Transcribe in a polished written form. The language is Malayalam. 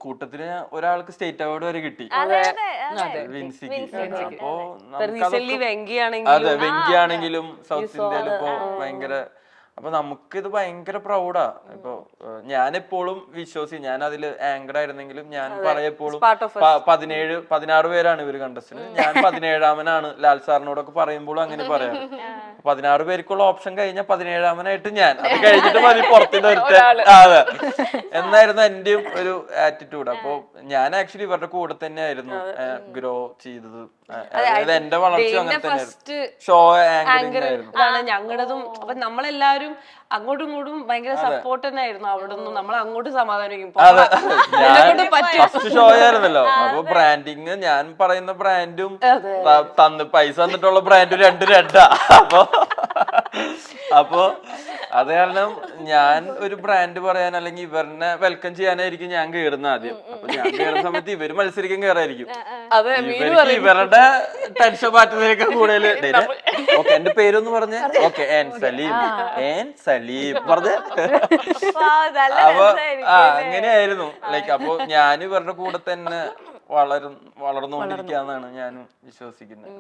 കൂട്ടത്തിന് ഒരാൾക്ക് സ്റ്റേറ്റ് അവാർഡ് വരെ കിട്ടി, വിൻസിക്ക്. അപ്പോ അതെ, വെങ്കിയാണെങ്കിലും സൗത്ത് ഇന്ത്യയിൽ ഇപ്പോ ഭയങ്കര. അപ്പൊ നമുക്കിത് ഭയങ്കര പ്രൗഡാ. ഇപ്പൊ ഞാനെപ്പോഴും ഞാൻ അതിൽ ആങ്കർ ആയിരുന്നെങ്കിലും ഞാൻ പറയെപ്പോഴും 16 പേരാണ് ഇവര് കണ്ടസ്റ്റിന്, ഞാൻ 17ാമനാണ്. ലാൽ സാറിനോടൊക്കെ പറയുമ്പോഴും അങ്ങനെ പറയാം. 16 പേർക്കുള്ള ഓപ്ഷൻ കഴിഞ്ഞാൽ 17ാമനായിട്ട് ഞാൻ, അത് കഴിഞ്ഞിട്ട് മതി പുറത്തുനിന്ന് ഒരുത്തൻ. അതെ, എന്നായിരുന്നു എന്റെയും ഒരു ആറ്റിറ്റ്യൂഡ്. അപ്പൊ ഞാൻ ആക്ച്വലി ഇവരുടെ കൂടെ തന്നെ ആയിരുന്നു ഗ്രോ ചെയ്തത്. അതായത് എന്റെ വളർച്ച അങ്ങനെ തന്നെയായിരുന്നു. ഷോ ആങ്കറിംഗ് ആയിരുന്നു ഞങ്ങളുടെതും. അപ്പൊ നമ്മളെല്ലാവരും അങ്ങോട്ടും ഇങ്ങോട്ടും ഭയങ്കര സപ്പോർട്ട് തന്നെ ആയിരുന്നു. അവിടെ നിന്നും നമ്മൾ അങ്ങോട്ട് സമാധാനിക്കും. ഫസ്റ്റ് ഷോ ആയിരുന്നല്ലോ. അപ്പൊ ബ്രാൻഡിങ്, ഞാൻ പറയുന്ന ബ്രാൻഡും പൈസ തന്നിട്ടുള്ള ബ്രാൻഡും രണ്ടും രണ്ടാ. അപ്പൊ അത് കാരണം ഞാൻ ഒരു ബ്രാൻഡ് പറയാൻ അല്ലെങ്കിൽ ഇവരെ വെൽക്കം ചെയ്യാനായിരിക്കും ഞാൻ കയറുന്ന ആദ്യം. അപ്പൊ ഞാൻ കയറുന്ന സമയത്ത് ഇവര് മത്സരിക്കാൻ കയറായിരിക്കും. ഇവരുടെ ടെൻഷൻ മാറ്റുന്നതിനേക്കാൾ കൂടുതൽ ഓക്കെ എന്റെ പേരൊന്ന് പറഞ്ഞ്, ഓക്കെ സലീം പറഞ്ഞ്. അപ്പൊ അങ്ങനെയായിരുന്നു. ലൈക്ക് അപ്പൊ ഞാൻ ഇവരുടെ കൂടെ തന്നെ വളർന്നുകൊണ്ടിരിക്കാന്നാണ് ഞാൻ വിശ്വസിക്കുന്നത്.